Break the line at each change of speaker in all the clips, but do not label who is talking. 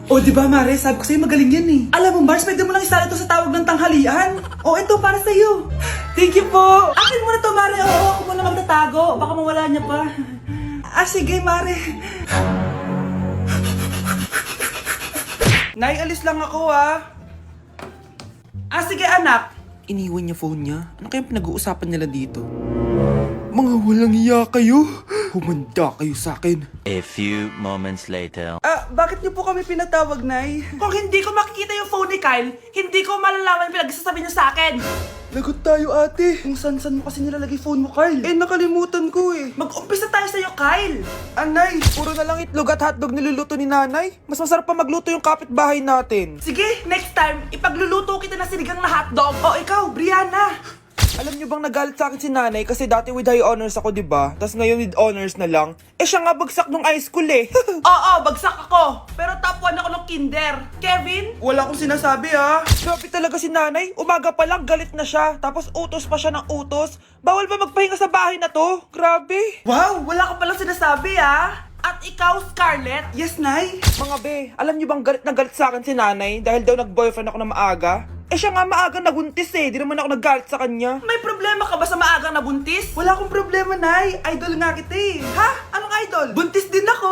O, di ba, Mare? Sabi ko sa'yo magaling yan eh. Alam mo, Mars, pwede mo lang isala ito sa tawag ng tanghalian. O, ito, para sa'yo. Thank you po. Akin mo na to, Mare. Oo, ako muna magtatago. Baka mawala niya pa. Sige, Mare. Nay, alis lang ako, sige, anak. Iniwan niya phone niya. Ano kayang pinag-uusapan nila dito? Mga walang iya kayo. Humanda kayo sa akin.
A few moments later.
Bakit niyo po kami pinatawag, Nay? Kung hindi ko makikita yung phone ni Kyle, hindi ko malalaman pinagsasabi niyo sa akin. Lagot tayo, ate. Kung san-san mo kasi nilalagay phone mo, Kyle. Nakalimutan ko eh. Mag-umpisa tayo sa'yo, Kyle. Anay, puro na lang itlog at hotdog niluluto ni nanay. Mas masarap pa magluto yung kapitbahay natin. Sige, next time, ipagluluto kita na sinigang na hotdog. O ikaw, Brianna. Alam niyo bang nagalit sa akin si nanay kasi dati with high honors ako, diba? Tapos ngayon with honors na lang. Siya nga bagsak nung high school eh. Oo, bagsak ako. Pero top 1 ako nung kinder. Kevin? Wala akong sinasabi Grabe talaga si nanay. Umaga pa lang galit na siya. Tapos utos pa siya ng utos. Bawal ba magpahinga sa bahay na to? Grabe. Wow, wala ka palang sinasabi At ikaw, Scarlett? Yes, Nay? Mga be, alam niyo bang galit na galit sa akin si nanay dahil daw nag-boyfriend ako na maaga? Siya nga maagang nabuntis Di naman ako naggalit sa kanya. May problema ka ba sa maagang nabuntis? Wala akong problema, Nay. Idol nga kita Ha? Anong idol? Buntis din ako.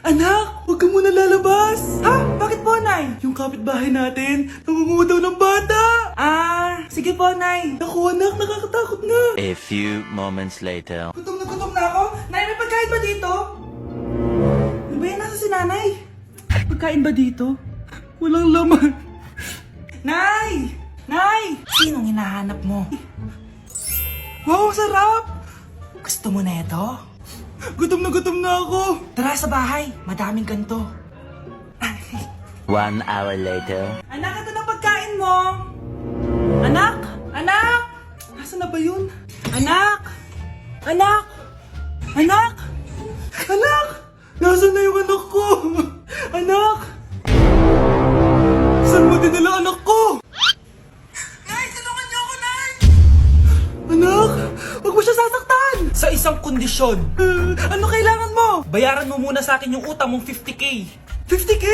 Anak, huwag ka muna lalabas. Ha? Bakit po, Nay? Yung kapitbahay natin, nangunguha daw ng bata. Sige po, Nay. Naku, anak, nakakatakot na.
A few moments later.
Gutom na ako. Nay, may pagkain ba dito? Ano ba yan? Nasa si nanay? Pagkain ba dito? Walang laman. Nay! Nay!
Sinong hinahanap mo?
Wow, sarap!
Gusto mo na ito?
Gutom na ako.
Tara sa bahay, madaming ganito.
1 hour later.
Anak, ito na pagkain mo. Anak! Anak! Nasaan na ba yun? Anak! Anak! Anak! Anak! Nasaan na yung anak ko? Anak! Saan mo dinala anak ko? Nay, tulungan niyo ako, Nay! Anak! Huwag mo siya sasaktan! Sa isang kondisyon. Ano kailangan mo? Bayaran mo muna sa akin yung utang mong 50k. 50k?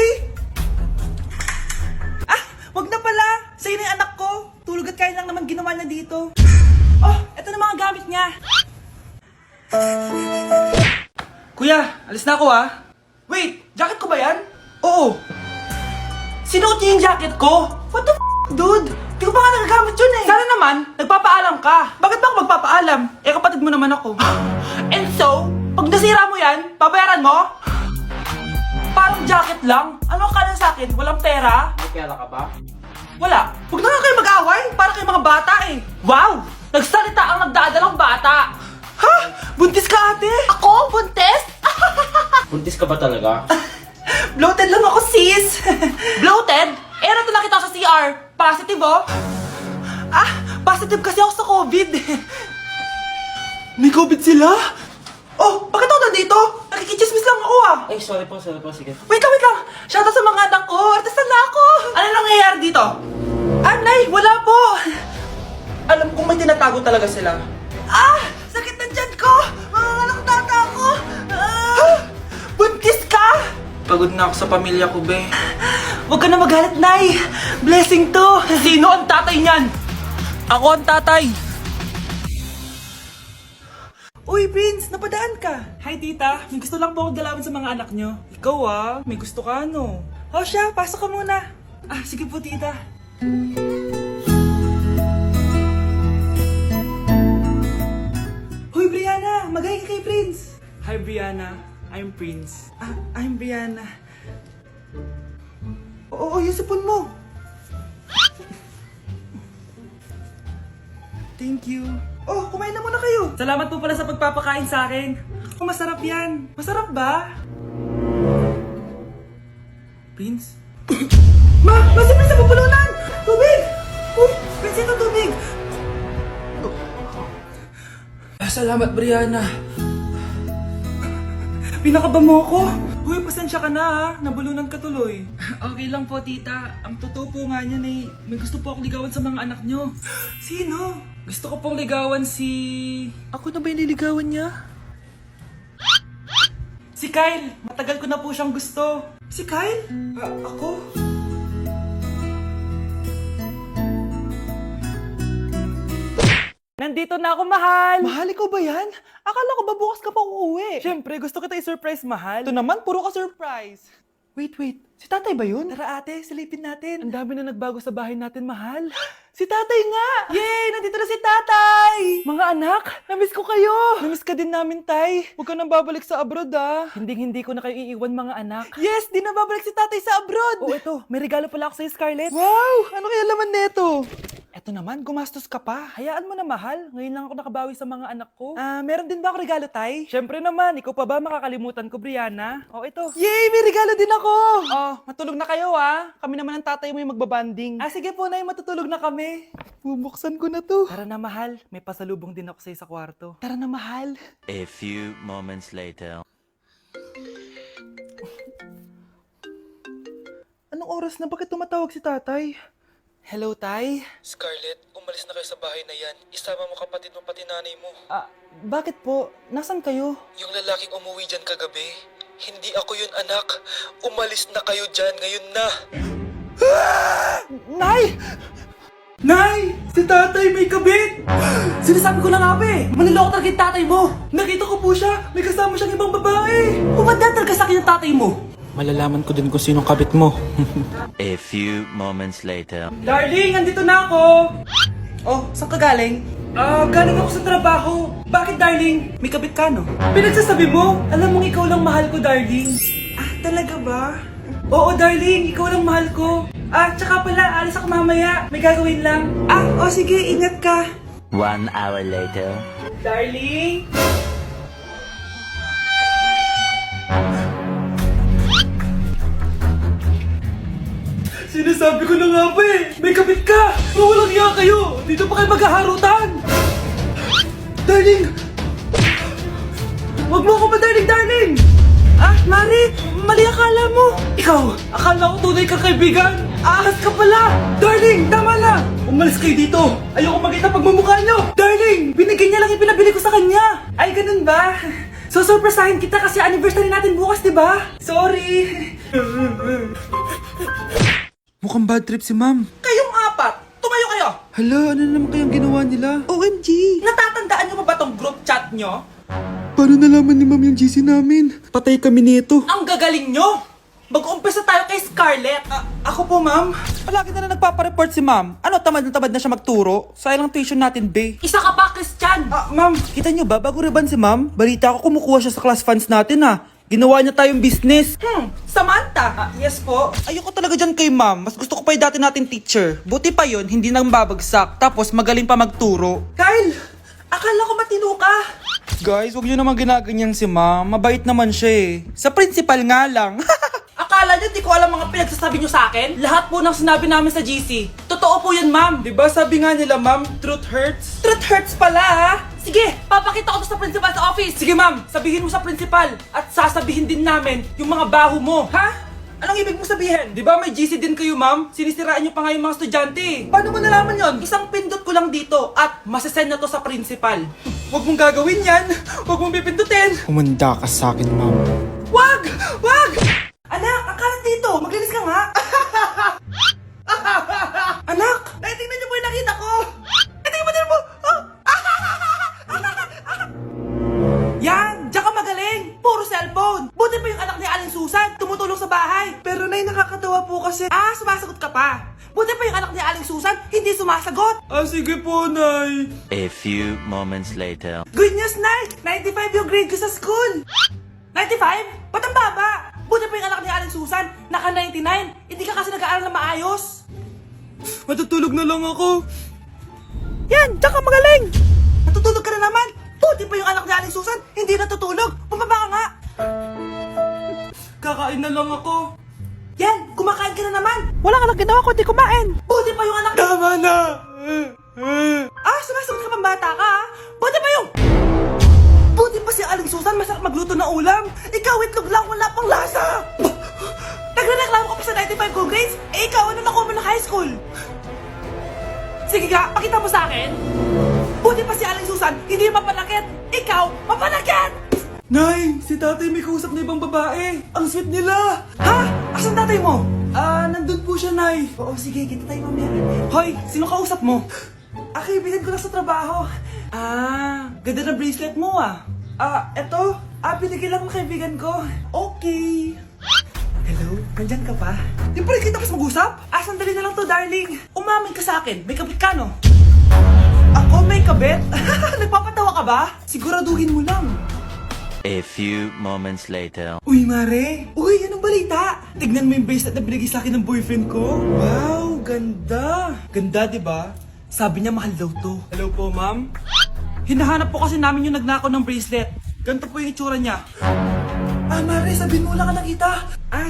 Wag na pala! Sa'yo na yung anak ko! Tulog at kain lang naman ginawa niya dito. Eto na mga gamit niya. Kuya, alis na ako Wait, jacket ko ba yan? Oo. Sinuot niyo yung jacket ko? What the dude? Di ko pa nga nagagamit yun Sana naman, nagpapaalam ka. Bakit ba ako magpapaalam? Kapatid mo naman ako. And so, pag nasira mo yan, babayaran mo? Parang jacket lang? Ano ka na sa akin? Walang pera?
May pera ka ba?
Wala. Huwag na nga kayo mag-away. Para kayo mga bata Wow! Nagsalita ang nagdadalang bata. Ha? Buntis ka, ate? Ako? Buntis?
Buntis ka ba talaga?
Bloated lang ako, sis. Bloated? Ano nakita ko sa CR? Positive, positive kasi ako sa COVID. May COVID sila? Bakit ako nandito? Nakikichismis lang ako,
Ay, sorry po, sige.
Wait lang. Shoutout sa mga anak ko. Artisan na ako. Ano nangyayari dito? Nay, wala po. Alam kong may tinatago talaga sila. Sakit na dyan ko. Mga tata ko. Buntis ka? Pagod na ako sa pamilya ko, be. Huwag ka na magalit, Nay. Blessing to. Sino ang tatay niyan? Ako ang tatay. Uy, Prince, napadaan ka. Hi, tita. May gusto lang po akong dalawin sa mga anak nyo. Ikaw, may gusto ka, no? Siya, pasok ka muna. Sige po, tita. Hoy, Brianna, magay ka kay Prince. Hi, Brianna. I'm Prince. I'm Brianna. Oo, yung sipon mo. Thank you. Kumain na muna kayo. Salamat po pala sa pagpapakain sa akin. Masarap yan. Masarap ba? Prince? Si Prince sa pupulunan! Tubig! Prince, ito tubig! Salamat, Brianna. Pinakaba mo ako. Huy, pasensya ka na Nabulunan ka tuloy. Okay lang po, tita. Ang totoo po nga niyan may gusto po akong ligawan sa mga anak nyo. Sino? Gusto ko pong ligawan si... Ako na ba yung niligawan niya? Si Kyle. Matagal ko na po siyang gusto. Si Kyle? Ako? Nandito na ako, mahal! Mahal, ikaw ba yan? Akala ko ba bukas ka pa uuwi? Siyempre, gusto kita i-surprise, mahal. Ito naman, puro ka surprise. Wait. Si tatay ba yun? Tara ate, silipin natin. Ang dami na nagbago sa bahay natin, mahal. Si tatay nga! Yay! Nandito na si tatay! Mga anak, namiss ko kayo! Namiss ka din namin, tay. Huwag ka nang babalik sa abroad, ah. Hindi ko na kayo iiwan, mga anak. Yes! Di na babalik si tatay sa abroad! Oh, ito. May regalo pala ako sa'yo, Scarlett. Wow! Ano kaya laman neto? Eto naman, gumastos ka pa. Hayaan mo na, mahal. Ngayon lang ako nakabawi sa mga anak ko. Meron din ba ako regalo, tay? Siyempre naman, ikaw pa ba makakalimutan ko, Brianna? Oh, ito. Yay! May regalo din ako! Oh, matulog na kayo, ah. Kami naman ang tatay mo yung magbabanding. Sige po, nay, matutulog na kami. Bubuksan ko na to. Tara na, mahal. May pasalubong din ako sa'yo sa kwarto. Tara na, mahal.
A few moments later.
Anong oras na? Bakit tumatawag si tatay? Hello, tay?
Scarlett, umalis na kayo sa bahay na yan. Isama mo kapatid mo pati nanay mo.
Bakit po? Nasaan kayo?
Yung lalaking umuwi dyan kagabi, hindi ako yun anak. Umalis na kayo dyan ngayon na.
Nay! Nay! Si tatay may kabit! Sinasabi ko na nga ba eh! Maniloko talaga yung tatay mo! Nakita ko po siya! May kasama siyang ibang babae! Umanda talaga sa akin yung tatay mo!
Malalaman ko din kung sinong kabit mo.
A few moments later.
Darling, andito na ako! Oh, saan ka galing? Galing ako sa trabaho. Bakit, darling? May kabit ka, no? Pinagsasabi mo? Alam mong ikaw lang mahal ko, darling. Talaga ba? Oo, darling. Ikaw lang mahal ko. Tsaka pala, alis ako mamaya. May gagawin lang. Sige. Ingat ka.
1 hour later.
Darling? Sinasabi ko na nga ba eh! May kabit ka! Mawalang iya kayo! Dito pa kayo maghaharutan! Darling! Huwag mo ako darling! Mari! Mali akala mo! Ikaw! Akala ko tunay kang kaibigan! Ahas ka pala! Darling! Tama na! Umalis kayo dito! Ayoko makita pagmumukha nyo! Darling! Binigyan niya lang yung pinabili ko sa kanya! Ay, ganun ba? So, surpresahin kita kasi anniversary natin bukas, diba? Sorry! Mukhang bad trip si ma'am. Kayong apat! Tumayo kayo! Hala, ano naman kayang ginawa nila? OMG! Natatandaan nyo ba tong group chat nyo? Paano nalaman ni ma'am yung GC namin? Patay kami nito. Ang gagaling nyo! Mag-umpisa tayo kay Scarlett. Ako po, ma'am. Palagi na nagpapareport si ma'am. Ano, tamad na siya magturo? Sayang lang tuition natin, be. Isa ka pa, Christian! Ma'am, kita nyo ba? Bago riban si ma'am, balita ko kumukuha siya sa class funds natin, Ginawa niya tayong business. Samantha! Yes po. Ayoko talaga dyan kay ma'am. Mas gusto ko pa yung dati natin teacher. Buti pa yun, hindi nang babagsak. Tapos magaling pa magturo. Kyle! Akala ko matino ka. Guys, huwag nyo naman ginaganyan si ma'am. Mabait naman siya eh. Sa principal nga lang. Akala nyo, di ko alam mga pinagsasabi nyo sa akin? Lahat po ng sinabi namin sa GC. Totoo po yan, ma'am. Diba sabi nga nila, ma'am, truth hurts? Truth hurts pala, Sige, papakita ko to sa principal sa office. Sige, ma'am, sabihin mo sa principal. At sasabihin din namin yung mga baho mo. Ha? Anong ibig mo sabihin? Di ba may GC din kayo, ma'am? Sinisiraan nyo pa nga yung mga estudyante. Paano mo nalaman yon? Isang pindot ko lang dito at masasend na to sa principal. Huwag mong gagawin yan. Huwag mong pipindutin.
Humanda ka sa akin, ma'am.
Wag! Wag! Anak, ang kalat dito. Maglinis ka nga. Anak! Tingnan niyo po yung nakita ko. Tingnan mo din po. Yan! Diyan ka magaling! Puro cellphone! Buti pa yung anak ni Aling Susan, tumutulong sa bahay! Pero nay, nakakatawa po kasi... sumasagot ka pa! Buti pa yung anak ni Aling Susan, hindi sumasagot! Sige po, nay!
A few moments later.
Good news, nay! 95 yung grade ko sa school! 95? Ba't ang baba? Buti pa yung anak ni Aling Susan, naka 99! Hindi ka kasi nag-aaral na maayos! Matutulog na lang ako! Yan! Diyan ka magaling! Natutulog ka na naman! Buti pa yung anak ni Aling Susan, hindi natutulog. Bumaba ka nga. Kakain na lang ako. Yan, kumakain ka na naman. Wala ka lang ginawa kundi kumain. Buti pa yung anak... Tama na. Sumasagot ka pang bata ka, Buti pa yung... Buti pa si Aling Susan, masarap magluto ng ulam. Ikaw, itlog lang, wala pang lasa. Nagrereklamo ka pa sa 95 good grades? Ikaw, ano nakuha mo ng high school? Sige ka, pakita mo sa akin. Buti pa si Aling Susan, hindi mapanakit. Ikaw, mapanakit! Nay, si tatay may kausap na ibang babae. Ang sweet nila. Ha? Asan tatay mo? Nandun po siya, Nay. Oo, sige, kita tayo mamaya. Hoy, sino kausap mo? Kaibigan ko lang sa trabaho. Ganda na bracelet mo eto. Binigay lang ng kaibigan ko. Okay. Hello? Nandyan ka pa? Di pa rin kita pas mag-usap? Sandali na lang to, darling. Umamin ka sa akin. May kabit ka, no? Ako may kabit? Nagpapatawa ka ba? Siguraduhin mo lang.
A few moments later.
Uy, Mare! Uy, anong balita? Tignan mo yung bracelet na binigay sa akin ng boyfriend ko. Wow, ganda! Ganda, di ba? Sabi niya mahal daw to. Hello po, ma'am? Hinahanap po kasi namin yung nagnakaw ng bracelet. Ganito po yung itsura niya. Mare, sabihin mo lang ka nakita.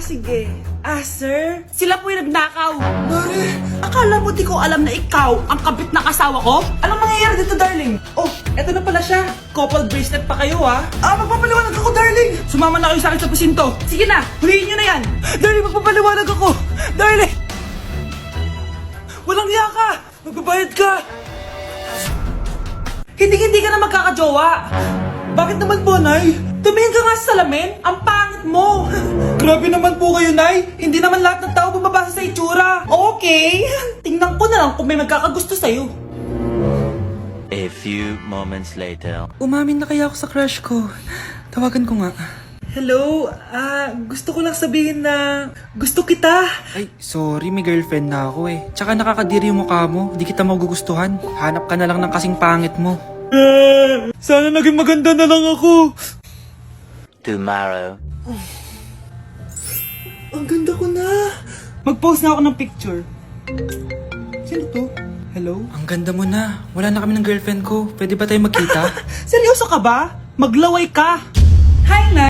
Sige. Sir? Sila po yung nagnakaw. Mare! Akala mo di ko alam na ikaw ang kabit ng asawa ko? Anong mangyayari dito, darling? Oh, eto na pala siya. Couple bracelet pa kayo, magpapaliwanag ako, darling. Sumama na kayo sa akin sa pasinto. Sige na, huliin nyo na yan. Darling, magpapaliwanag ako. Darling! Walang hiya ka. Magbabayad ka. Hindi ka na magkakajowa. Bakit naman po, Nay? Tumingin ka nga sa salamin. Ang pangit mo. Grabe naman po kayo, Nay. Hindi naman lahat ng tao bumabasa sa itsura. Okay. Tingnan ko na lang kung may magkakagusto sa'yo.
A few moments later.
Umamin na kaya ako sa crush ko. Tawagan ko nga. Hello? Gusto ko lang sabihin na gusto kita.
Ay, sorry, may girlfriend na ako eh. Tsaka nakakadiri yung mukha mo, di kita magugustuhan. Hanap ka na lang ng kasing pangit mo.
Sana naging maganda na lang ako.
Tomorrow.
Ang ganda ko na. Mag-post na ako ng picture. Sino to? Hello?
Ang ganda mo na. Wala na kami ng girlfriend ko. Pwede ba tayo magkita?
Seryoso ka ba? Maglaway ka. Hi, Nay.